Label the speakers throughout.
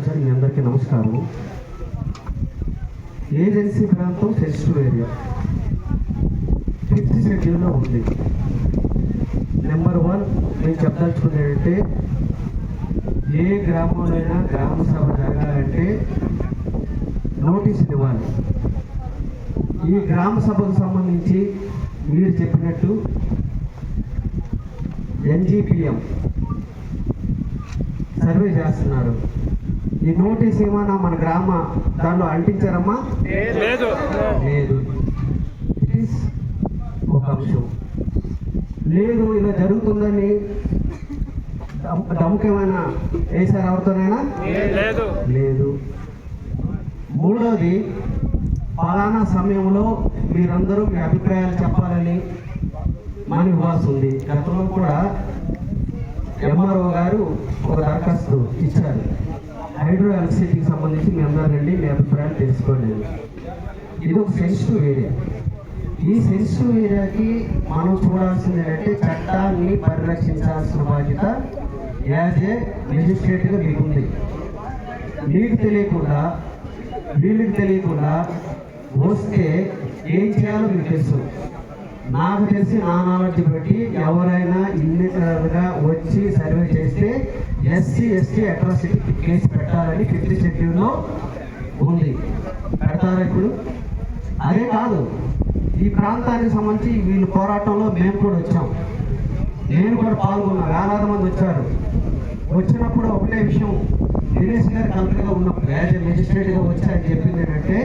Speaker 1: వచ్చారు. మీ అందరికీ నమస్కారం. ఏజెన్సీ ప్రాంతం సెన్సిటివ్ ఏరియా 5th షెడ్యూల్లో ఉంది. నెంబర్ 1 నేను చెప్పదలుచుకునేటంటే ఏ గ్రామంలోనైనా గ్రామ సభ జరగాలంటే నోటీసులు ఇవ్వాలి. ఈ గ్రామ సభకు సంబంధించి మీరు చెప్పినట్టు NGPM సర్వే చేస్తున్నారు. ఈ నోటీస్ ఏమన్నా మన గ్రామ దానిలో అంటించారమ్మా? లేదు. ఇట్ ఈస్ ఒక అంశం. లేదు ఇలా జరుగుతుందని దమ్ముకేమైనా వేసారు ఎవరితోనైనా? లేదు. మూడోది, పలానా సమయంలో మీరందరూ మీ అభిప్రాయాలు చెప్పాలని మనం ఇవ్వాల్సి ఉంది. గతంలో కూడా MRO గారు ఒక దరఖాస్తు ఇచ్చారు. హైడ్రో ఎలక్ట్రిసిటీకి సంబంధించి మీ అందరూ రండి, మీ అభిప్రాయాలు తెలుసుకోండి. ఇది ఒక సెన్సిటివ్ ఏరియా. ఈ సెన్సిటివ్ ఏరియాకి మనం చూడాల్సింది ఏంటంటే చట్టాన్ని పరిరక్షించాల్సిన బాధ్యత యాజ్ ఏ మెజిస్ట్రేట్గా మీకుంది. మీకు తెలియకుండా వీళ్ళకి తెలియకుండా వస్తే ఏం చేయాలో మీకు తెలుసు. నాకు తెలిసి నా నాలెడ్జ్ బట్టి ఎవరైనా ఇల్లీగల్గా వచ్చి సర్వే చేస్తే SC/ST అట్రాసిటీ కేసు పెట్టాలని 5th షెడ్యూల్లో ఉంది. పెడతారా ఇప్పుడు? అదే కాదు, ఈ ప్రాంతానికి సంబంధించి వీళ్ళు పోరాటంలో మేము కూడా వచ్చాం. నేను కూడా పాల్గొన్నా. వేలాది మంది వచ్చారు. వచ్చినప్పుడు ఒకటే విషయం, దినేష్ గారు కలెక్టర్గా ఉన్నప్పుడు యాజ్ ఏ మెజిస్ట్రేట్గా వచ్చి ఆయన చెప్పింది ఏంటంటే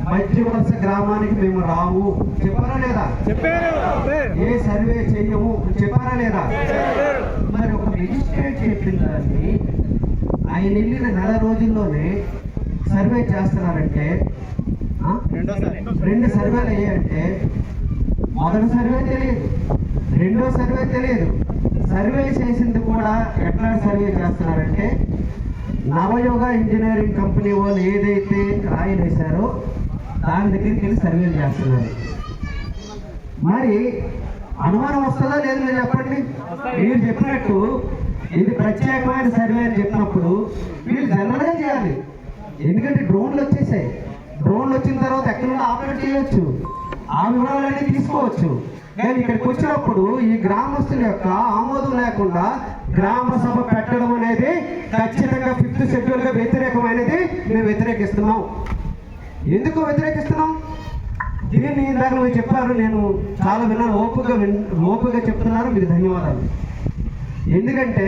Speaker 1: మధ్యవలస గ్రామానికి మేము రాము చెప్పారా లేదా? ఏ సర్వే చెయ్యము చెప్పారా లేదా? మరి ఒక మెజిస్ట్రేట్ చెప్పిన దాన్ని ఆయన వెళ్ళిన నెల రోజుల్లోనే సర్వే చేస్తున్నారంటే 2 సర్వేలు అయ్యాయంటే మొదటి సర్వే తెలియదు, 2వ సర్వే తెలియదు. సర్వే చేసింది కూడా ఎట్లా సర్వే చేస్తున్నారంటే నవయోగ ఇంజనీరింగ్ కంపెనీ వాళ్ళు ఏదైతే రాయి వేశారో దాని దగ్గరికి వెళ్ళి సర్వేలు చేస్తున్నారు. మరి అనుమానం వస్తుందా లేదు మీరు చెప్పండి. మీరు చెప్పినట్టు ఇది ప్రత్యేకమైన సర్వే అని చెప్పినప్పుడు వీళ్ళు జనరల్గా చేయాలి. ఎందుకంటే డ్రోన్లు వచ్చేసాయి. డ్రోన్లు వచ్చిన తర్వాత ఎక్కడ నుండి ఆపరేట్ చేయవచ్చు, ఆ వివరాలన్నీ తీసుకోవచ్చు. కానీ ఇక్కడికి వచ్చినప్పుడు ఈ గ్రామస్తుల యొక్క ఆమోదం లేకుండా గ్రామ సభ పెట్టడం అనేది ఖచ్చితంగా 5th షెడ్యూల్గా వ్యతిరేకమైనది. మేము వ్యతిరేకిస్తున్నాం. ఎందుకు వ్యతిరేకిస్తున్నాం? దీన్ని ఇందాక మీరు చెప్పారు, నేను చాలా విన్నాను. ఓపికగా చెప్తున్నారు, మీకు ధన్యవాదాలు. ఎందుకంటే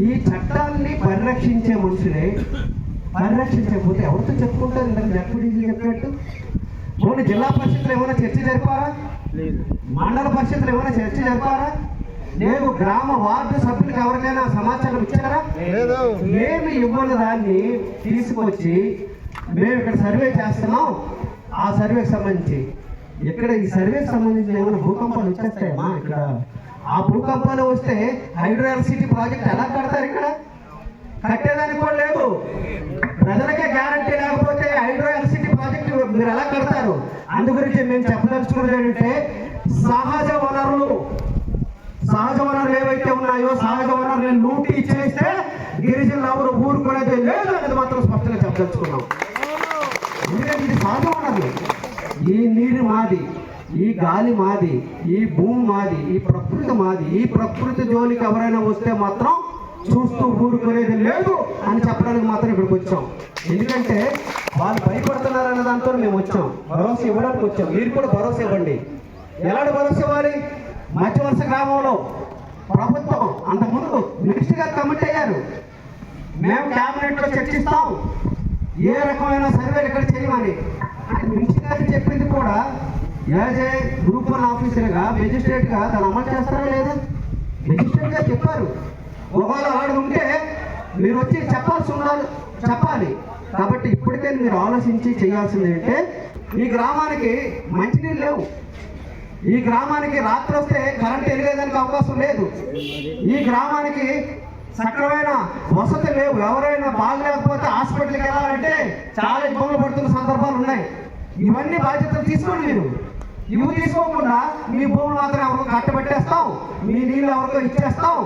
Speaker 1: ఈ చట్టాన్ని పరిరక్షించే మనుషులే పరిరక్షించకపోతే ఎవరితో చెప్పుకుంటారు? ఇందాక జడ్పీటీసీ చెప్పినట్టు పోనీ జిల్లా పరిషత్తులు ఏమైనా చర్చ జరిపారా? మండల పరిషత్తులు ఏమైనా చర్చ జరిపారా? నేను గ్రామ వార్డు సభ్యులకు ఎవరికైనా సమాచారం ఇచ్చారా? మేము ఇవ్వని దాన్ని తీసుకొచ్చి మేము ఇక్కడ సర్వే చేస్తున్నాం. ఆ సర్వేకి సంబంధించి ఇక్కడ ఈ సర్వేకి సంబంధించిన ఏమైనా భూకంపాలు వచ్చేస్తాయమ్మా? ఇక్కడ ఆ భూకంపాలు వస్తే హైడ్రో ఎలక్ట్రిసిటీ ప్రాజెక్ట్ ఎలా కడతారు? ఇక్కడ కట్టేదానికి కూడా లేదు. ప్రజలకే గ్యారంటీ లేకపోతే హైడ్రో ఎలక్ట్రిసిటీ ప్రాజెక్ట్ మీరు ఎలా కడతారు? అందుగురించి మేము చెప్పదలుచుకున్నది ఏంటంటే సహజ వనరులు ఏవైతే ఉన్నాయో సహజ వనరులను లూటీ చేస్తే గిరిజనులు ఎవరు ఊరుకునేది లేదు అనేది మాత్రం స్పష్టంగా చెప్పదలుచుకున్నాం. ఎందుకంటే ఇది సహజ వనరులు. ఈ నీరు మాది, ఈ గాలి మాది, ఈ భూమి మాది, ఈ ప్రకృతి మాది. ఈ ప్రకృతి జోలికి ఎవరైనా వస్తే మాత్రం చూస్తూ ఊరుకునేది లేదు అని చెప్పడానికి మాత్రం ఇక్కడికి వచ్చాం. ఎందుకంటే వాళ్ళు భయపడుతున్నారన్న దాంతో మేము వచ్చాం, భరోసా ఇవ్వడానికి వచ్చాం. మీరు కూడా భరోసా ఇవ్వండి. ఎలాంటి భరోసా ఇవ్వాలి? మధ్యవలస గ్రామంలో ప్రభుత్వం అంతకుముందు మినిస్టర్ గారు కమిట్ అయ్యారు. మేము క్యాబినెట్లో చర్చిస్తాం ఏ రకమైన సర్వేలు ఇక్కడ చేయమని. మినిస్టర్ గారు చెప్పింది కూడా యాజ్ ఏ గ్రూప్ 1 ఆఫీసర్గా మెజిస్ట్రేట్గా దాన్ని అమలు చేస్తారా లేదా? మెజిస్ట్రేట్ గారు చెప్పారు. ఒకవేళ వాడు ఉంటే మీరు వచ్చి చెప్పాలి. కాబట్టి ఇప్పటికే మీరు ఆలోచించి చేయాల్సింది ఏంటంటే ఈ గ్రామానికి మంచినీళ్ళు లేవు. ఈ గ్రామానికి రాత్రి వస్తే కరెంట్ వెలిగేదానికి అవకాశం లేదు. ఈ గ్రామానికి సక్రమైన వసతి లేవు. ఎవరైనా బాగలేకపోతే హాస్పిటల్కి వెళ్ళాలంటే చాలా ఇబ్బందులు పడుతున్న సందర్భాలు ఉన్నాయి. ఇవన్నీ బాధ్యతలు తీసుకోండి. మీరు ఇవి తీసుకోకుండా మీ భూములు మాత్రం ఎవరు కట్టబెట్టేస్తాం, మీ నీళ్ళు ఎవరికో ఇచ్చేస్తాం,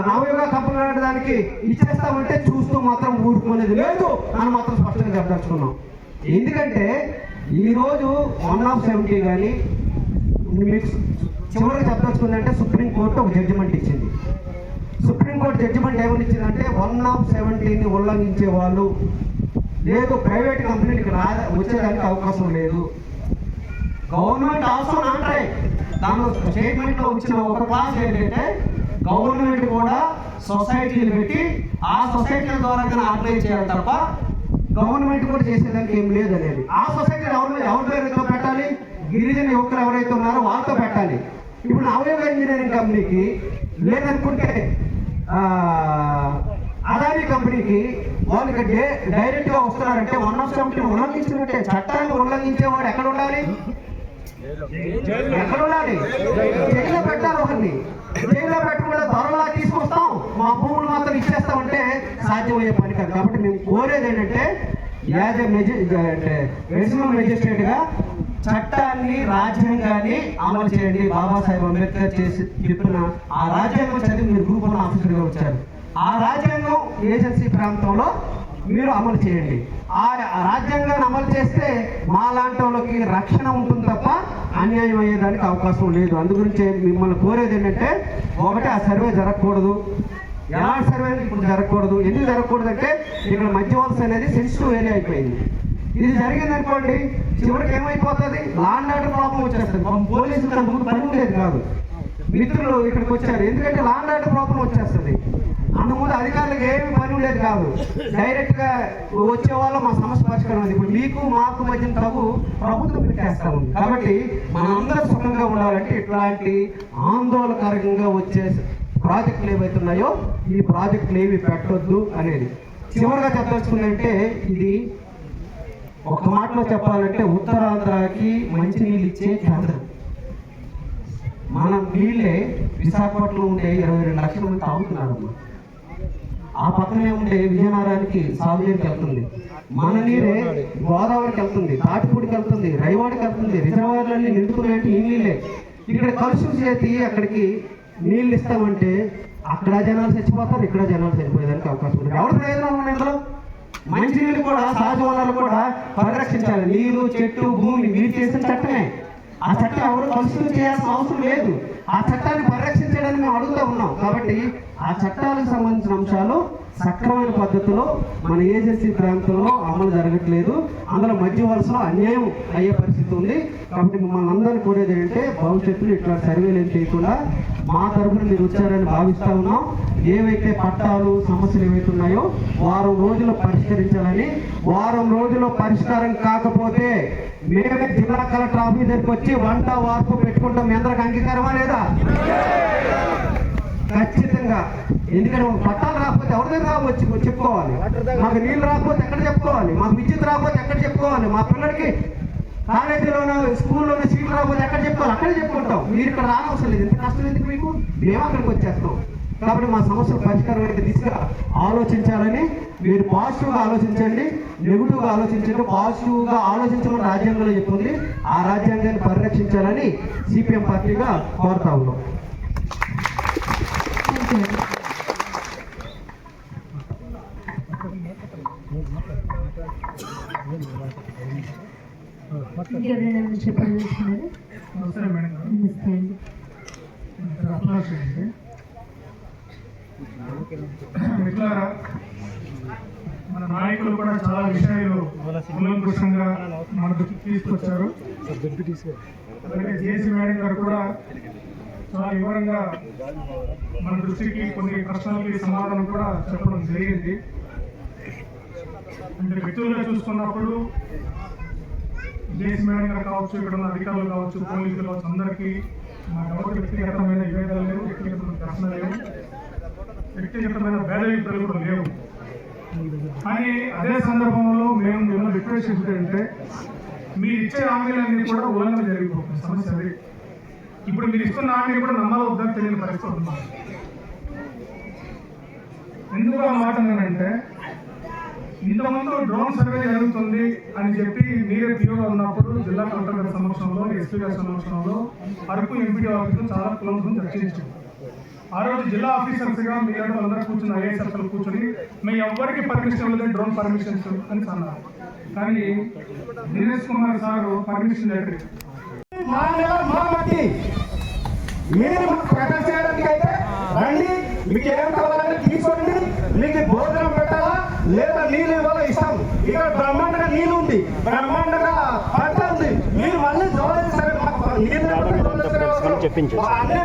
Speaker 1: నవయుగ కంపెనీ దానికి ఇచ్చేస్తామంటే చూస్తూ మాత్రం ఊరుకునేది లేదు అని మాత్రం స్పష్టంగా చెప్పదలుచుకున్నాం. ఎందుకంటే ఈరోజు 1/70 కానీ మీకు చివరికి చెప్పదలుచుకుందంటే సుప్రీంకోర్టు ఒక జడ్జిమెంట్ ఇచ్చింది. సుప్రీంకోర్టు జడ్జిమెంట్ ఏమని ఇచ్చిందంటే 1/70ని ఉల్లంఘించే వాళ్ళు లేదు, ప్రైవేట్ కంపెనీకి వచ్చేదానికి అవకాశం లేదు. Government also not right. దానిలో స్టేట్మెంట్లో వచ్చిన ఒక క్లాస్ ఏంటంటే గవర్నమెంట్ కూడా సొసైటీలు పెట్టి ఆ సొసైటీల ద్వారా ఆర్గనైజ్ చేయాలి తప్ప గవర్నమెంట్ కూడా చేసేదానికి ఏం లేదు అనేది. ఆ సొసైటీ ఎవరి పేరుతో పెట్టాలి? గిరిజన యువకులు ఎవరైతే ఉన్నారో వాళ్ళతో పెట్టాలి. ఇప్పుడు నవయుగ ఇంజనీరింగ్ కంపెనీకి లేదనుకుంటే అదానీ కంపెనీకి వాళ్ళకి డైరెక్ట్గా వస్తున్నారంటే 1/70 ఉల్లంఘించినట్టే. చట్టాన్ని ఉల్లంఘించేవాడు ఎక్కడ ఉండాలి? ఎక్కడ ఉండాలి? జైల్లో పెట్టాలి. ఒకరిని జైల్లో పెట్టకుండా త్వరలా తీసుకొస్తాం, మా భూములు మాత్రం ఇచ్చేస్తామంటే సాధ్యమయ్యే పని కాదు. కాబట్టి మేము కోరేది ఏంటంటే యాజ్ ఎ రెసిడెంట్ మెజిస్ట్రేట్గా చట్టాన్ని రాజ్యాంగాన్ని అమలు చేయండి. బాబాసాహెబ్ అంబేద్కర్ చెప్పిన ఆ రాజ్యాంగం చదివి మీరు గ్రూప్ 1 ఆఫీసర్గా వచ్చారు. ఆ రాజ్యాంగం ఏజెన్సీ ప్రాంతంలో మీరు అమలు చేయండి. ఆ రాజ్యాంగాన్ని అమలు చేస్తే మా లాంటి వాళ్ళకి రక్షణ ఉంటుంది తప్ప అన్యాయం అయ్యేదానికి అవకాశం లేదు. అందుగురించి మిమ్మల్ని కోరేది ఏంటంటే ఒకటి ఆ సర్వే జరగకూడదు. ఎలాంటి సర్వే ఇప్పుడు జరగకూడదు. ఎందుకు జరగకూడదు అంటే ఇక్కడ మధ్యవలస అనేది సెన్సిటివ్ ఏరియా అయిపోయింది. ఇది జరిగింది అనుకోండి, చివరికి ఏమైపోతుంది? లా అండ్ ఆర్డర్ ప్రాబ్లం వచ్చేస్తుంది. పోలీసులు ముందు పని ఉండేది కాదు. మిత్రులు ఇక్కడికి వచ్చారు ఎందుకంటే లా అండ్ ఆర్డర్ ప్రాబ్లం వచ్చేస్తుంది. అందుముందు అధికారులకు ఏమి పని ఉండేది కాదు. డైరెక్ట్గా వచ్చే వాళ్ళు మా సమస్య పరిష్కారం. ఇప్పుడు మీకు మాకు మధ్య తగు ప్రభుత్వం పెట్టేస్తా ఉంది. కాబట్టి మనందరూ సుఖంగా ఉండాలంటే ఇట్లాంటి ఆందోళనకరంగా వచ్చే ప్రాజెక్టులు ఏవైతున్నాయో ఈ ప్రాజెక్టులు ఏవి పెట్టొద్దు అనేది చివరిగా చెప్పదలుచుకుందంటే, ఇది ఒక మాటలో చెప్పాలంటే ఉత్తరాంధ్రకి మంచినీళ్ళు ఇచ్చే కేంద్రం. మనం నీళ్ళే విశాఖపట్నంలో ఉండే 22 లక్షల మంది తాగుతున్నారు. ఆ పక్కనే ఉండే విజయనగరానికి సాగునీరుకి వెళ్తుంది. మన నీరే గోదావరికి వెళ్తుంది, తాటిపూడికి వెళ్తుంది, రైవాడికి వెళ్తుంది. రిజర్వాయర్లన్నీ నిండుకునేట్టు ఈ నీళ్ళే. ఇక్కడ కలుషం చేతి అక్కడికి నీళ్ళు ఇస్తామంటే అక్కడ జనాలు చచ్చిపోతారు, ఇక్కడ జనాలు చనిపోయేదానికి అవకాశం ఉంది. ఎవరి ప్రయోజనం ఉంది ఇందులో? మంచినీళ్ళు కూడా సహజ వనరులు కూడా పరిరక్షించాలి. నీరు, చెట్టు, భూమి మీరు చేసిన చట్టమే. ఆ చట్టం ఎవరు కలుషితం చేయాల్సిన అవసరం లేదు. ఆ చట్టాన్ని పరిరక్షించడానికి మేము అడుగుతూ ఉన్నాం. కాబట్టి ఆ చట్టాలకు సంబంధించిన అంశాలు సక్రమైన పద్ధతిలో మన ఏజెన్సీ ప్రాంతంలో అమలు జరగట్లేదు. అందులో మధ్య వలసలో అన్యాయం అయ్యే పరిస్థితి ఉంది. కాబట్టి మిమ్మల్ని అందరినీ కోరేది ఏంటంటే భవిష్యత్తులో ఇట్లాంటి సర్వేలు ఏం చేయకుండా మా తరఫున మీరు వచ్చారని భావిస్తూ ఉన్నాం. ఏవైతే పట్టాలు సమస్యలు ఏవైతే ఉన్నాయో వారం రోజుల్లో పరిష్కరించాలని. వారం రోజుల్లో పరిష్కారం కాకపోతే మేమే జిల్లా కలెక్టర్ ఆఫీస్ దగ్గరికి వచ్చి వంట వార్పు పెట్టుకుంటాం. మీ అందరికి అంగీకారమా లేదా? ఖచ్చితంగా. ఎందుకంటే మాకు పట్టాలు రాకపోతే ఎవరి దగ్గర వచ్చి చెప్పుకోవాలి? మాకు నీళ్ళు రాకపోతే ఎక్కడ చెప్పుకోవాలి? మాకు విద్యుత్ రాకపోతే ఎక్కడ చెప్పుకోవాలి? మా పిల్లలకి కాలేజీలోనో స్కూల్లోనో సీట్లు రాకపోతే ఎక్కడ చెప్పుకోవాలి? అక్కడే చెప్పుకుంటాం. మీరు ఇక్కడ రానవసరం లేదు. ఎంత కష్టం ఎందుకు మీకు? మేము అక్కడికి వచ్చేస్తాం. కాబట్టి మా సమస్యలు పరిష్కారం అయితే దిశగా ఆలోచించాలని మీరు పాజిటివ్గా ఆలోచించండి, నెగిటివ్గా ఆలోచించండి. పాజిటివ్గా ఆలోచించమని రాజ్యాంగంలో చెప్తుంది. ఆ రాజ్యాంగాన్ని పరిరక్షించాలని సిపిఎం పార్టీగా కోరుతా ఉన్నాం.
Speaker 2: మన నాయకులు కూడా చాలా విషయాలు కూలంకషంగా మన దృష్టికి తీసుకొచ్చారు. అలాగే జేసీ మేడం గారు కూడా చాలా వివరంగా మన దృష్టికి కొన్ని ప్రశ్నలకి సమాధానం కూడా చెప్పడం జరిగింది. అంటే వ్యక్తులుగా చూసుకున్నప్పుడు జేసీ మేడం గారు కావచ్చు, ఇక్కడ ఉన్న అధికారులు కావచ్చు, పోలీసులు కావచ్చు, అందరికీ ఎవరికి వ్యక్తిగతమైన విభేదాలు లేవు, వ్యక్తిగతమైన ప్రశ్నలు లేవు, వ్యక్తిగతమైన భేదాభిప్రాయాలు కూడా లేవు. కానీ అదే సందర్భంలో మేము మిమ్మల్ని రిక్వెస్ట్ చేసేటంటే మీరు ఇచ్చే హామీలన్నీ కూడా ఉల్లంఘన జరిగిపోతుంది. సమస్య అది. ఇప్పుడు మీరు ఇస్తున్న హామీని కూడా నమ్మాలో వద్దని తెలియని పరిస్థితి ఉన్నాం. ఎందుకు ఆ మాట అంటే ఇంతకుముందు డ్రోన్ సర్వే జరుగుతుంది అని చెప్పి మీరే పిఓగా ఉన్నప్పుడు జిల్లా కలెక్టర్ గారి సమక్షంలో, ఎస్పీ గారి సమక్షంలో అరకు ఎంపీడీ ఆఫీసులో చాలా కులంతో చర్చించాం. ఆ రోజు జిల్లా ఆఫీసర్స్గా మీ అందరూ కూర్చుని ఐఏఎస్ఎఫ్లు కూర్చొని మీ ఎవరికి పర్మిషన్ ఇవ్వలేదు డ్రోన్ పర్మిషన్స్ అని అన్నారు. కానీ Dinesh Kumar sir permission letter
Speaker 1: మీరు ప్రకటన చేయడానికి అయితే రండి, మీకు ఏం కావాలంటే తీసుకోండి, మీకు భోజనం పెట్టాలా లేదా నీళ్ళు ఇవ్వాలా ఇస్తాం. ఇక్కడ బ్రహ్మాండంగా నీళ్ళు ఉంది, బ్రహ్మాండంగా పంట ఉంది. మీరు మళ్ళీ జోలేదు సరే అన్ని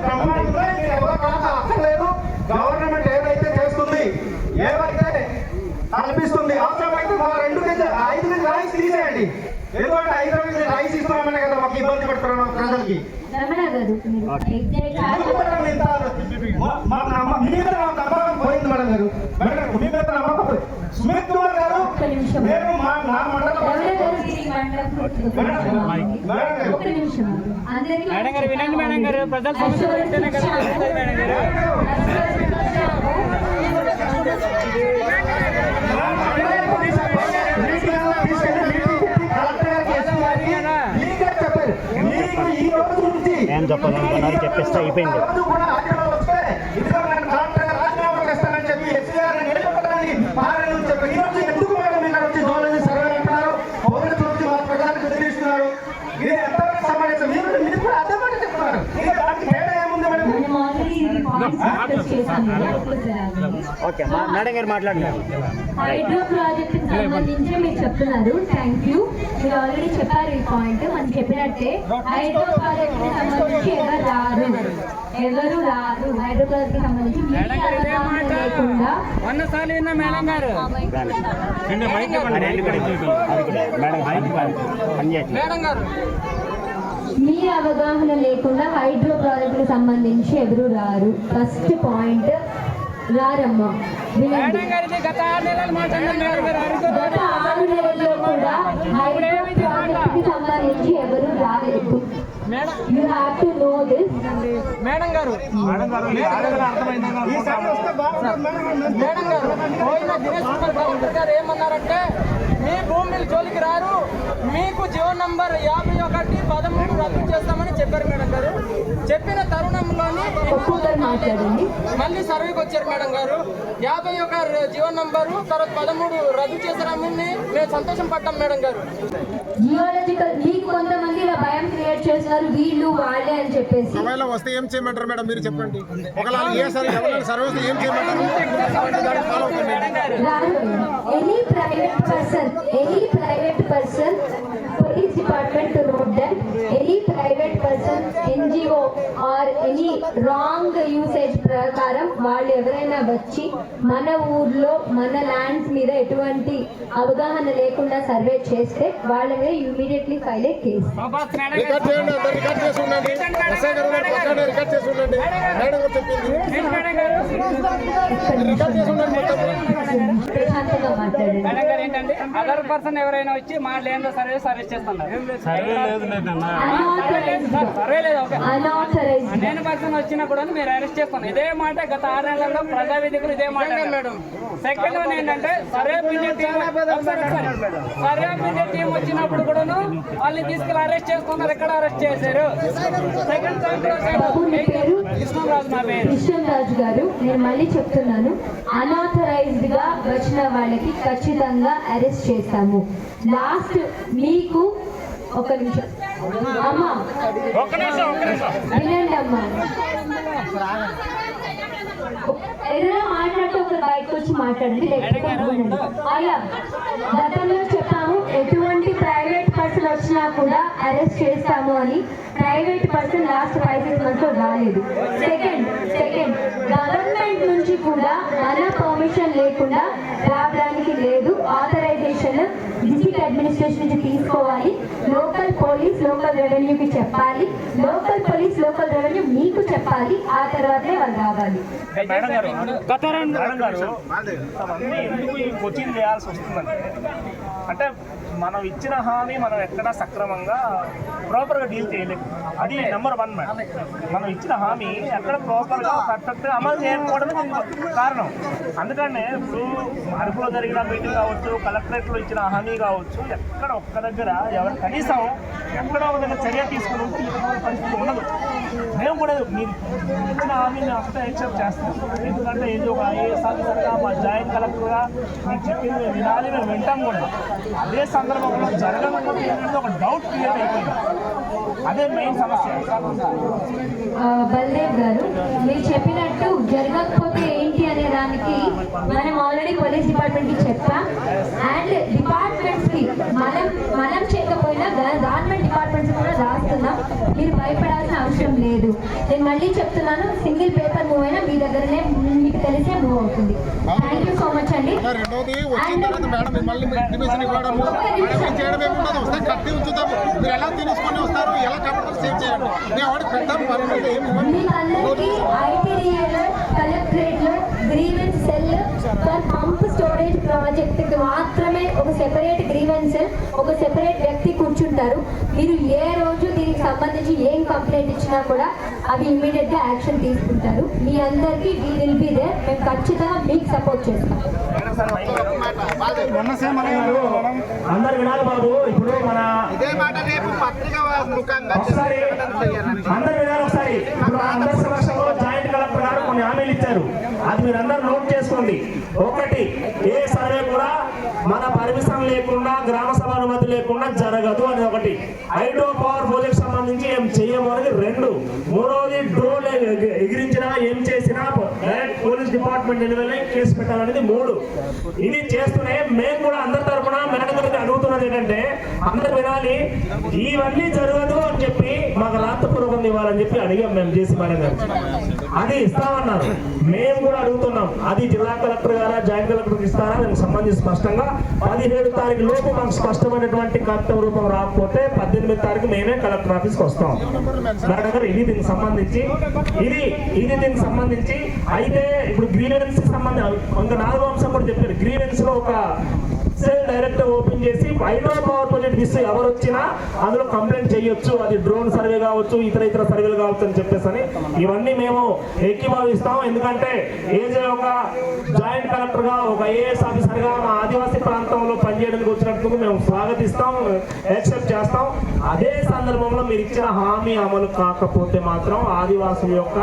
Speaker 1: బ్రహ్మాండంగా మీరు ఎవరో కాక అక్కర్లేదు. గవర్నమెంట్ ఏదైతే చేస్తుంది, ఏవైతే కల్పిస్తుంది, అవసరమైతే మా 2 కేజీ 5 కేజీ రైస్ తీసేయండి. ఎందుకంటే 5 కేజీ రైస్ ఇస్తున్నామనే కదా మాకు ఇబ్బంది పెడుతున్నాం ప్రజలకి. పోయింది మేడం గారు, మీ మీద నమ్మకం పోయింది. సుమిత్ కుమార్ గారు నేను నా మండలం
Speaker 3: వినండి మేడం గారు, ప్రజల సమస్యలు వింటేనే కదా మేడం గారు.
Speaker 4: ఏం చెప్పాలనుకున్నారు చెప్పేస్తే అయిపోయింది. ఓకే మేడం గారు మాట్లాడినారు.
Speaker 5: హైడ్రో ప్రాజెక్ట్ సంబంధించి మీరు చెప్తున్నారు. థ్యాంక్ యూ, మీరు ఆల్రెడీ చెప్పారు ఈ పాయింట్. మనం చెప్పినట్టే హైడ్రో ప్రాజెక్ట్ కి సంబంధించి ఎవరు రారు. హైడ్రో ప్రాజెక్ట్ కి సంబంధించి లేకుండా మీ అవగాహన లేకుండా హైడ్రో ప్రాజెక్ట్ కి సంబంధించి ఎవరు రారు. ఫస్ట్ పాయింట్ రారమ్మా.
Speaker 3: గత 6 నెలల్లో
Speaker 5: కూడా హైడ్రో ప్రాజెక్ట్ కి సంబంధించి ఎవరు రాలేదు. You have to know this.
Speaker 3: Madam గారు పోయిన దినేష్ కుమార్ గారు ఏమన్నారంటే మీ భూముల జోలికి రారు, మీకు జీవో నంబర్ 51-13 రద్దు చేస్తామని చెప్పారు మేడం గారు. చెప్పిన తరుణంలోని మళ్ళీ సర్వేకి వచ్చారు మేడం గారు. 51 జీవో నంబరు తర్వాత 13 రద్దు చేశారని మేము సంతోషం పడ్డాం మేడం గారు.
Speaker 5: జియోలజికల్ మీకు కొంతమంది ఇలా భయం క్రియేట్ చేస్తున్నారు, వీళ్ళు వాళ్ళే అని చెప్పేసి.
Speaker 6: ఒకవేళ వస్తే ఏం చేయమంటారు మేడం మీరు చెప్పండి. ఒకవేళ ఏ సర్వీస్ ఏం చేయమంటారు?
Speaker 5: Any private person police department to note that any private person NGO or any wrong usage ప్రకారం వాళ్ళు ఎవరైనా వచ్చి మన ఊర్లో మన ల్యాండ్స్ మీద ఎటువంటి అవగాహన లేకుండా సర్వే చేస్తే వాళ్ళ మీద ఇమీడియట్లీ ఫైల్ ఏ కేసు.
Speaker 6: రికార్డ్ చేయండి, అందరూ రికార్డ్ చేసి ఉండండి. ఎస్ఐ గారు పక్కనే రికార్డ్ చేసి ఉండండి. మేడం గారు చెప్పింది రికార్డ్ చేసి ఉండండి.
Speaker 5: ప్రశాంతంగా మాట్లాడండి.
Speaker 3: ఏంటంటే అదర్ పర్సన్ ఎవరైనా వచ్చి మా ల్యాండ్ సర్వీస్ అరెస్ట్ చేస్తున్నారు. నేను పర్సన్ వచ్చినా కూడా మీరు అరెస్ట్ చేస్తాను. ఇదే మాట గత 6 నెలల్లో ప్రజావేదికలు ఇదే మాట మేడం. సెకండ్ వన్ ఏంటంటే సర్వేపల్లి టీం వచ్చినప్పుడు కూడాను వాళ్ళని తీసుకెళ్ళి అరెస్ట్ చేసుకున్నారు. ఎక్కడ అరెస్ట్ చేశారు? సెకండ్
Speaker 5: కృష్ణరాజు గారు, నేను మళ్ళీ చెప్తున్నాను, అన్ఆథరైజ్డ్ గా వచ్చిన వాళ్ళకి ఖచ్చితంగా అరెస్ట్ చేస్తాము. లాస్ట్ మీకు ఒక నిమిషం అమ్మా, వినండి అమ్మా, ఏదైనా మాట్లాడితే ఒక బయటకు వచ్చి మాట్లాడండి, లేకపోతే అలా గతంలో చెప్పాము ఎటువంటి ప్రైవేట్ పర్సన్ వచ్చినా కూడా అరెస్ట్ చేస్తాము అని. ప్రైవేట్ పర్సన్ లాస్ట్ 5-6 months లో రాలేదు. సెకండ్ గవర్నమెంట్ నుంచి కూడా మన పర్మిషన్ లేకుండా రావడానికి లేదు. ఆథరైజేషన్ డిస్ట్రిక్ట్ అడ్మినిస్ట్రేషన్ నుంచి తీసుకోవాలి. లోకల్ పోలీస్ లోకల్ రెవెన్యూకి చెప్పాలి. లోకల్ పోలీస్ లోకల్ రెవెన్యూ మీకు చెప్పాలి. ఆ తర్వాతే వాళ్ళు రావాలి.
Speaker 4: ఎందుకు ఈ కోచింగ్ చేయాల్సి వస్తుందంటే అంటే
Speaker 7: మనం ఇచ్చిన హామీ మనం ఎక్కడ సక్రమంగా ప్రాపర్గా డీల్ చేయలేము. అది నెంబర్ 1 మేడం. మనం ఇచ్చిన హామీ ఎక్కడ ప్రాపర్గా పర్ఫెక్ట్గా అమలు చేయకపోవడం కారణం. అందుకనే ఇప్పుడు అరకులో జరిగిన మీటింగ్ కావచ్చు, కలెక్టరేట్లో ఇచ్చిన హామీ కావచ్చు, ఎక్కడ ఒక్క దగ్గర ఎవరు కనీసం ఎక్కడో ఒక దగ్గర చర్య తీసుకుని పరిస్థితి ఉండదు. మేము కూడా మీరు ఇచ్చిన హామీని అక్కడ యాక్సెప్ట్ చేస్తాం. ఎందుకంటే ఏదో ఒక ఐఏఎస్ ఆఫీసర్గా మా జాయింట్ కలెక్టర్గా మీరు చెప్పింది మేము వినాలి, మేము వింటాం కూడా. అదే సందర్భంలో జరగకపోతే ఏంటంటే ఒక డౌట్ క్రియేట్ అయిపోయింది. అదే మెయిన్ సమస్య.
Speaker 5: బల్దేవ్ గారు, మీరు చెప్పినట్టు జరగకపోతే ఏంటి అనే దానికి మనం ఆల్రెడీ పోలీస్ డిపార్ట్మెంట్కి చెప్పాం. అండ్ డిపార్ట్మెంట్స్కి మనం చేయకపోయినా గవర్నమెంట్ డిపార్ట్మెంట్స్ కూడా రాస్తున్నాం. మీరు భయపడాల్సిన అవసరం లేదు. నేను మళ్ళీ చెప్తున్నాను, సింగిల్ పేపర్ మూవ్ అయినా మీ దగ్గరనే మీకు తెలిసే మూవ్ అవుతుంది. థ్యాంక్ యూ సో మచ్ అండి.
Speaker 6: రెండోది వచ్చిన తర్వాత మేడం మిమ్మల్ని ఇంటిమేషన్ ఇవ్వడము చేయడం ఏముండదు. వస్తే కట్టి ఉంచుతాము. మీరు ఎలా తీసుకొని వస్తారు, ఎలా కంప్యూటర్ సేవ్ చేయండి. మేము ఆవిడకి పెట్టాము.
Speaker 5: మీకందరికీ ఐటీడీఏలో కలెక్టరేట్లో grievance cell for pump storage ప్రాజెక్ట్కి మాత్రమే ఒక సెపరేట్ గ్రీవెన్స్ సెల్, ఒక సెపరేట్ వ్యక్తి కూర్చుంటారు. మీరు ఏ రోజు దీనికి సంబంధించి ఏం కంప్లైంట్ ఇచ్చినా కూడా అవి ఇమీడియట్ గా యాక్షన్ తీసుకుంటారు. మీ అందరికీ వీ విల్ బి దేర్. మేము ఖచ్చితంగా మీకు సపోర్ట్ చేస్తాం.
Speaker 7: అందరు వినాలి బాబు. ఇప్పుడు మన
Speaker 6: ఇదే మాట రేపు పత్రిక ముఖంగా
Speaker 7: అందరు వినాలి ఒకసారి. ఇప్పుడు అందరి సమక్షంలో జాయింట్ కలెక్టర్ గారు కొన్ని హామీలు ఇచ్చారు. అది మీరు అందరూ నోట్ చేసుకోండి. ఒకటి, ఏ సర్వే కూడా మన పర్మిషన్ లేకుండా, గ్రామ సభ అనుమతి లేకుండా జరగదు అని ఒకటి. హైడ్రో పవర్ ప్రాజెక్ట్ సంబంధించి ఏం చెయ్యము అనేది 2. మూడవది, డ్రోన్ ఎగిరించినా ఏం చేసినా డైరెక్ట్ పోలీస్ డిపార్ట్మెంట్ నిలవలే కేసు పెట్టాలనేది 3. ఇది చేస్తూనే మేము కూడా అందరి తరఫున మేడం గారికి అడుగుతున్నది ఏంటంటే, అందరు వినాలి, ఇవన్నీ జరగదు అని చెప్పి మాకు రాతపూర్వకం ఇవ్వాలని చెప్పి అడిగాం మేము చేసి మేడం గారు. అది ఇస్తామన్నారు. మేము కూడా అడుగుతున్నాం, అది జిల్లా కలెక్టర్ గారా జాయింట్ కలెక్టర్కి ఇస్తారా దానికి సంబంధించి స్పష్టంగా 17 తారీఖు లోపు మాకు స్పష్టమైనటువంటి కర్తవ్య రూపం రాకపోతే 18 తారీఖు మేమే కలెక్టర్ ఆఫీస్కి వస్తాం మేడం గారు. ఇది దీనికి సంబంధించి దీనికి సంబంధించి అయితే ఇప్పుడు గ్రీవెన్స్ సంబంధించి ఇంకా 4వ అంశం కూడా చెప్పారు. గ్రీవెన్స్ లో ఒక సెల్ డైరెక్ట్ ఓపెన్ చేసి హైడ్రో పవర్ ప్రాజెక్ట్ ఇస్తే ఎవరు వచ్చినా అందులో కంప్లైంట్ చేయొచ్చు. అది డ్రోన్ సర్వే కావచ్చు, ఇతర సర్వేలు కావచ్చు అని చెప్పేసి ఇవన్నీ మేము ఏకీభవిస్తాం. ఎందుకంటే ఏజే ఒక జాయింట్ కలెక్టర్ గా, ఒక ఐఏఎస్ ఆఫీసర్ గా మా ఆదివాసీ ప్రాంతంలో పనిచేయడానికి వచ్చినందుకు మేము స్వాగతిస్తాం, యాక్సెప్ట్ చేస్తాం. అదే సందర్భంలో మీరు ఇచ్చిన హామీ అమలు కాకపోతే మాత్రం ఆదివాసుల యొక్క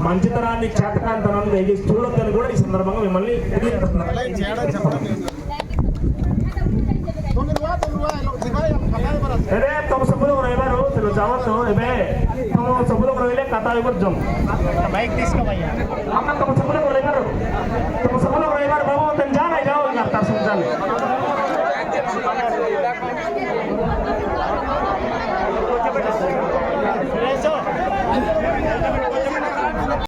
Speaker 7: మంచితనాన్ని, చేతకాంతనాన్ని దయచేసి చూడొద్దని కూడా ఈ సందర్భంగా మిమ్మల్ని अरे तुम सब लोग रविवार हो चलो जाओ तो तुम सब लोग रविवार कथा ऊपर जम बाइक తీసుకో भैया हम तुम